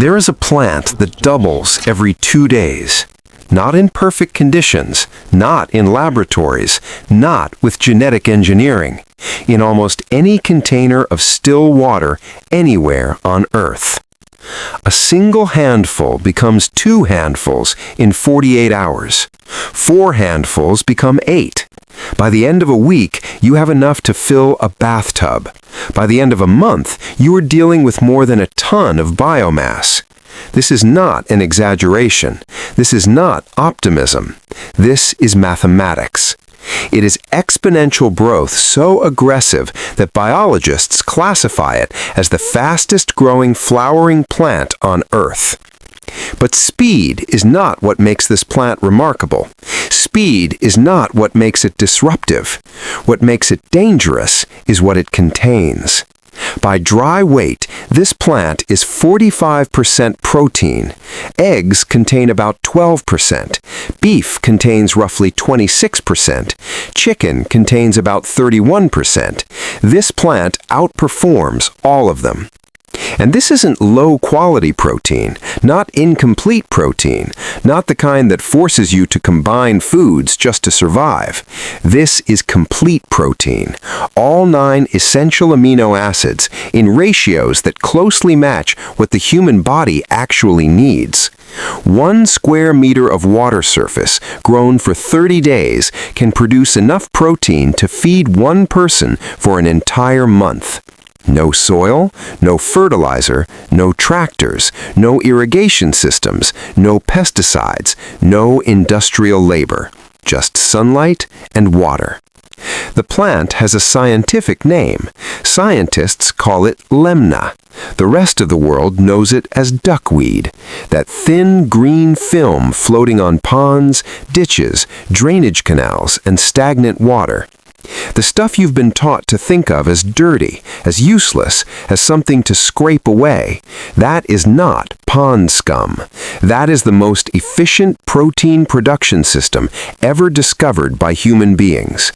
There is a plant that doubles every 2 days. Not in perfect conditions, not in laboratories, not with genetic engineering. In almost any container of still water anywhere on Earth. A single handful becomes 2 handfuls in 48 hours. 4 handfuls become 8. By the end of a week, you have enough to fill a bathtub. By the end of a month, you are dealing with more than a ton of biomass. This is not an exaggeration. This is not optimism. This is mathematics. It is exponential growth so aggressive that biologists classify it as the fastest growing flowering plant on Earth. But speed is not what makes this plant remarkable. Speed is not what makes it disruptive. What makes it dangerous is what it contains. By dry weight, this plant is 45% protein. Eggs contain about 12%. Beef contains roughly 26%. Chicken contains about 31%. This plant outperforms all of them. And this isn't low-quality protein, not incomplete protein, not the kind that forces you to combine foods just to survive. This is complete protein, all 9 essential amino acids in ratios that closely match what the human body actually needs. 1 square meter of water surface grown for 30 days can produce enough protein to feed one person for an entire month. No soil, no fertilizer, no tractors, no irrigation systems, no pesticides, no industrial labor, just sunlight and water. The plant has a scientific name. Scientists call it lemna. The rest of the world knows it as duckweed, that thin green film floating on ponds, ditches, drainage canals, and stagnant water. The stuff you've been taught to think of as dirty, as useless, as something to scrape away, that is not pond scum. That is the most efficient protein production system ever discovered by human beings.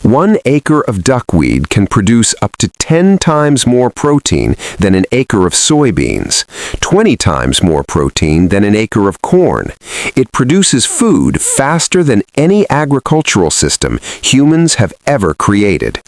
1 acre of duckweed can produce up to 10 times more protein than an acre of soybeans, 20 times more protein than an acre of corn. It produces food faster than any agricultural system humans have ever created.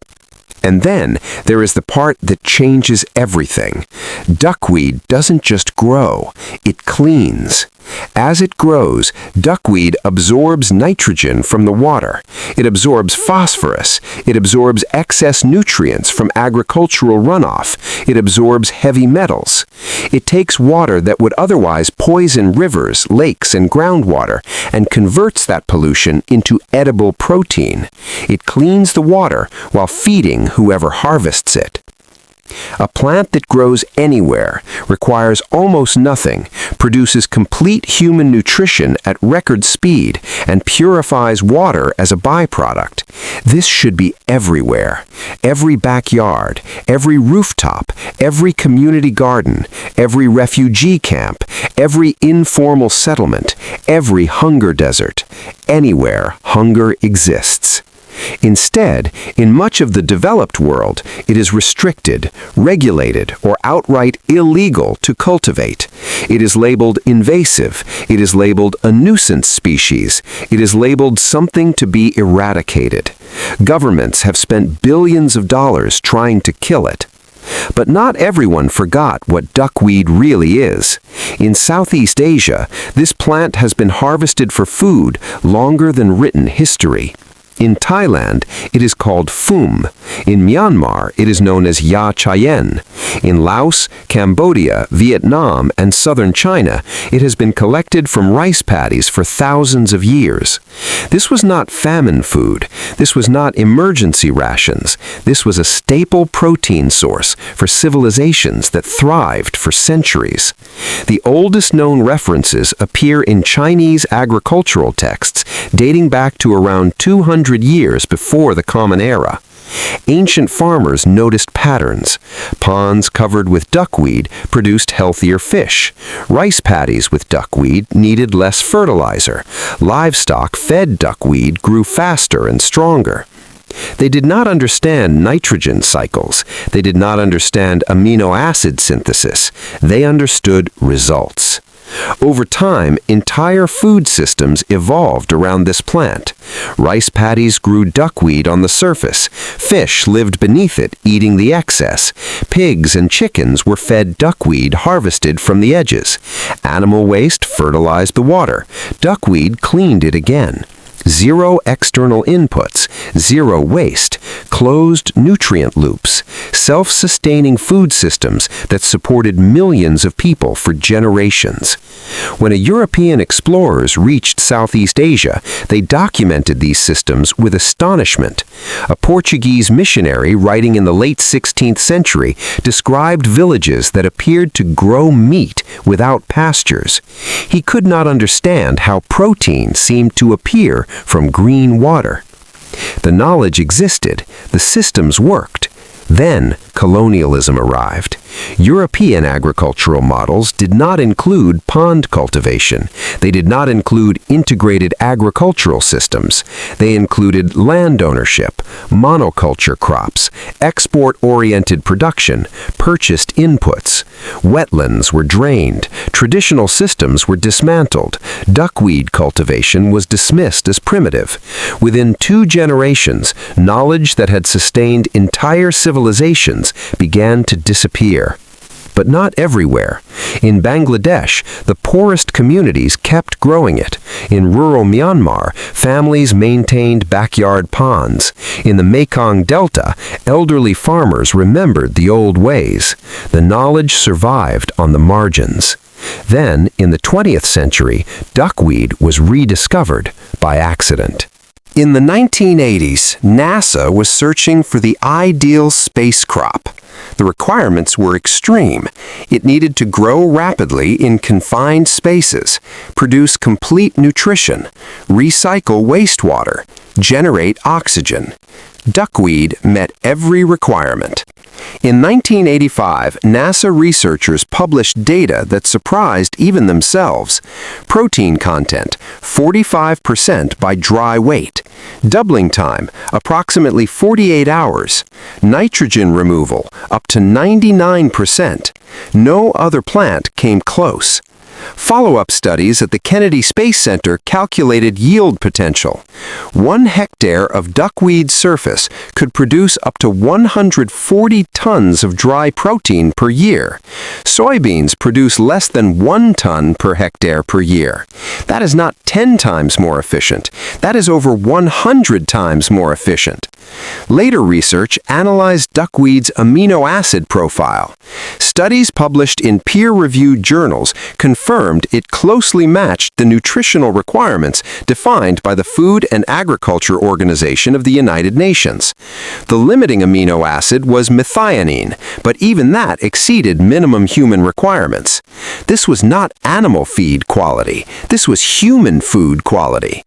And then there is the part that changes everything. Duckweed doesn't just grow, it cleans. As it grows, duckweed absorbs nitrogen from the water. It absorbs phosphorus. It absorbs excess nutrients from agricultural runoff. It absorbs heavy metals. It takes water that would otherwise poison rivers, lakes, and groundwater and converts that pollution into edible protein. It cleans the water while feeding whoever harvests it. A plant that grows anywhere, requires almost nothing, produces complete human nutrition at record speed, and purifies water as a byproduct. This should be everywhere. Every backyard, every rooftop, every community garden, every refugee camp, every informal settlement, every hunger desert. Anywhere hunger exists. Instead, in much of the developed world, it is restricted, regulated, or outright illegal to cultivate. It is labeled invasive. It is labeled a nuisance species. It is labeled something to be eradicated. Governments have spent billions of dollars trying to kill it. But not everyone forgot what duckweed really is. In Southeast Asia, this plant has been harvested for food longer than written history. In Thailand, it is called phum. In Myanmar, it is known as ya chayen. In Laos, Cambodia, Vietnam, and southern China, it has been collected from rice paddies for thousands of years. This was not famine food. This was not emergency rations. This was a staple protein source for civilizations that thrived for centuries. The oldest known references appear in Chinese agricultural texts dating back to around 200 years before the Common Era. Ancient farmers noticed patterns. Ponds covered with duckweed produced healthier fish. Rice paddies with duckweed needed less fertilizer. Livestock fed duckweed grew faster and stronger. They did not understand nitrogen cycles. They did not understand amino acid synthesis. They understood results. Over time, entire food systems evolved around this plant. Rice paddies grew duckweed on the surface. Fish lived beneath it, eating the excess. Pigs and chickens were fed duckweed harvested from the edges. Animal waste fertilized the water. Duckweed cleaned it again. Zero external inputs, zero waste, closed nutrient loops, self-sustaining food systems that supported millions of people for generations. When European explorers reached Southeast Asia, they documented these systems with astonishment. A Portuguese missionary writing in the late 16th century described villages that appeared to grow meat without pastures. He could not understand how protein seemed to appear from green water. The knowledge existed, the systems worked. Then colonialism arrived. European agricultural models did not include pond cultivation. They did not include integrated agricultural systems. They included land ownership, monoculture crops, export-oriented production, purchased inputs. Wetlands were drained. Traditional systems were dismantled. Duckweed cultivation was dismissed as primitive. Within 2 generations, knowledge that had sustained entire civilizations began to disappear. But not everywhere. In Bangladesh, the poorest communities kept growing it. In rural Myanmar, families maintained backyard ponds. In the Mekong Delta, elderly farmers remembered the old ways. The knowledge survived on the margins. Then, in the 20th century, duckweed was rediscovered by accident. In the 1980s, NASA was searching for the ideal space crop. The requirements were extreme. It needed to grow rapidly in confined spaces, produce complete nutrition, recycle wastewater, generate oxygen. Duckweed met every requirement. In 1985, NASA researchers published data that surprised even themselves. Protein content, 45% by dry weight. Doubling time, approximately 48 hours. Nitrogen removal, up to 99%. No other plant came close. Follow-up studies at the Kennedy Space Center calculated yield potential. 1 hectare of duckweed surface could produce up to 140 tons of dry protein per year. Soybeans produce less than 1 ton per hectare per year. That is not 10 times more efficient. That is over 100 times more efficient. Later research analyzed duckweed's amino acid profile. Studies published in peer-reviewed journals confirmed it closely matched the nutritional requirements defined by the Food and Agriculture Organization of the United Nations. The limiting amino acid was methionine, but even that exceeded minimum human requirements. This was not animal feed quality. This was human food quality.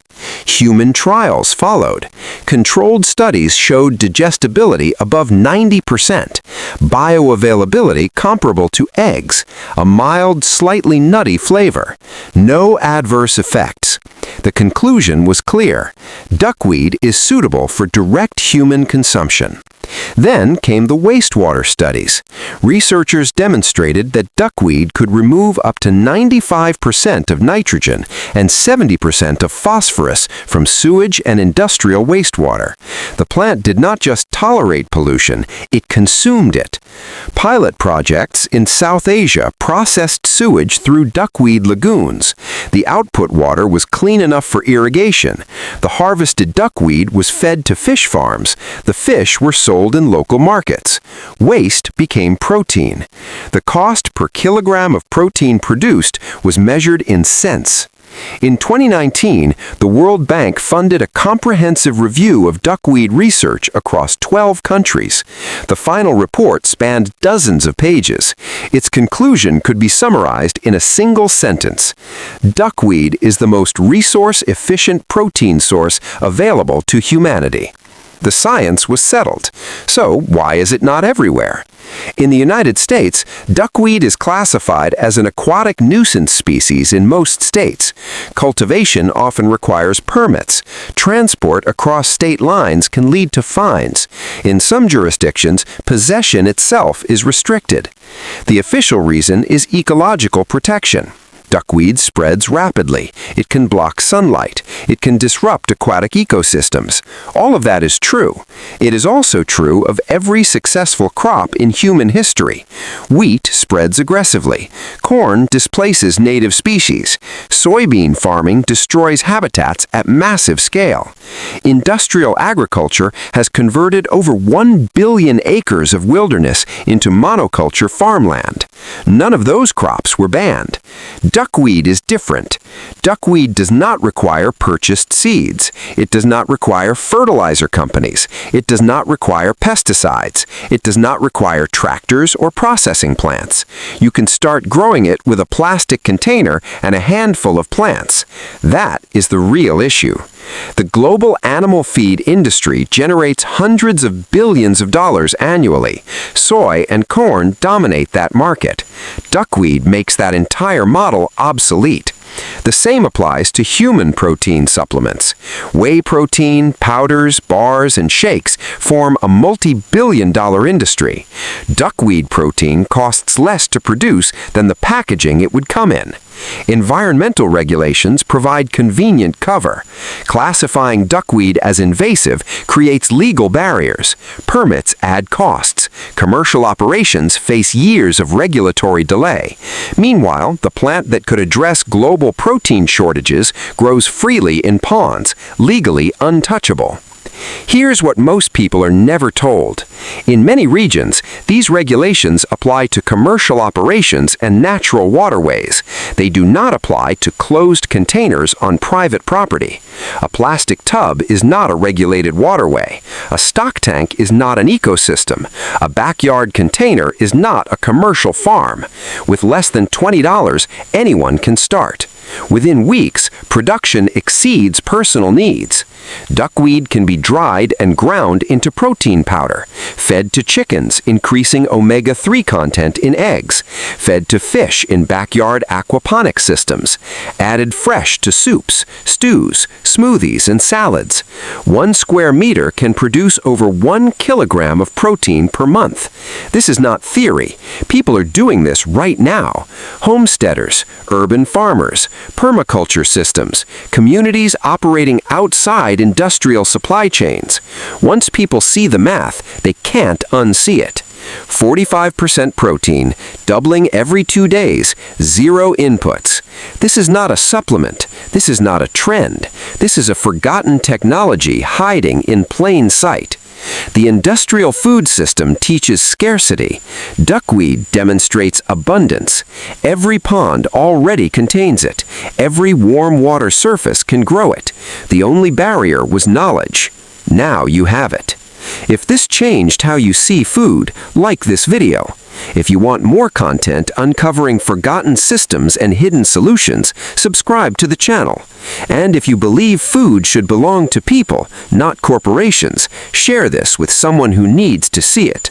Human trials followed. Controlled studies showed digestibility above 90%, bioavailability comparable to eggs, a mild, slightly nutty flavor, no adverse effects. The conclusion was clear. Duckweed is suitable for direct human consumption. Then came the wastewater studies. Researchers demonstrated that duckweed could remove up to 95% of nitrogen and 70% of phosphorus from sewage and industrial wastewater. The plant did not just tolerate pollution, it consumed it. Pilot projects in South Asia processed sewage through duckweed lagoons. The output water was clean enough for irrigation. The harvested duckweed was fed to fish farms. The fish were sold in local markets. Waste became protein. The cost per kilogram of protein produced was measured in cents. In 2019, the World Bank funded a comprehensive review of duckweed research across 12 countries. The final report spanned dozens of pages. Its conclusion could be summarized in a single sentence. Duckweed is the most resource-efficient protein source available to humanity. The science was settled. So why is it not everywhere? In the United States, duckweed is classified as an aquatic nuisance species in most states. Cultivation often requires permits. Transport across state lines can lead to fines. In some jurisdictions, possession itself is restricted. The official reason is ecological protection. Duckweed spreads rapidly. It can block sunlight. It can disrupt aquatic ecosystems. All of that is true. It is also true of every successful crop in human history. Wheat spreads aggressively. Corn displaces native species. Soybean farming destroys habitats at massive scale. Industrial agriculture has converted over 1 billion acres of wilderness into monoculture farmland. None of those crops were banned. Duckweed is different. Duckweed does not require purchased seeds. It does not require fertilizer companies. It does not require pesticides. It does not require tractors or processing plants. You can start growing it with a plastic container and a handful of plants. That is the real issue. The global animal feed industry generates hundreds of billions of dollars annually. Soy and corn dominate that market. Duckweed makes that entire model obsolete. The same applies to human protein supplements. Whey protein, powders, bars, and shakes form a multi-billion-dollar industry. Duckweed protein costs less to produce than the packaging it would come in. Environmental regulations provide convenient cover. Classifying duckweed as invasive creates legal barriers. Permits add costs. Commercial operations face years of regulatory delay. Meanwhile, the plant that could address global protein shortages grows freely in ponds, legally untouchable. Here's what most people are never told. In many regions, these regulations apply to commercial operations and natural waterways. They do not apply to closed containers on private property. A plastic tub is not a regulated waterway. A stock tank is not an ecosystem. A backyard container is not a commercial farm. With less than $20, anyone can start. Within weeks, production exceeds personal needs. Duckweed can be dried and ground into protein powder, fed to chickens, increasing omega-3 content in eggs, fed to fish in backyard aquaponics systems, added fresh to soups, stews, smoothies, and salads. 1 square meter can produce over 1 kilogram of protein per month. This is not theory. People are doing this right now. Homesteaders, urban farmers, permaculture systems, communities operating outside industrial supply chains. Once people see the math, they can't unsee it. 45% protein, doubling every 2 days, 0 inputs. This is not a supplement. This is not a trend. This is a forgotten technology hiding in plain sight. The industrial food system teaches scarcity. Duckweed demonstrates abundance. Every pond already contains it. Every warm water surface can grow it. The only barrier was knowledge. Now you have it. If this changed how you see food, like this video. If you want more content uncovering forgotten systems and hidden solutions, subscribe to the channel. And if you believe food should belong to people, not corporations, share this with someone who needs to see it.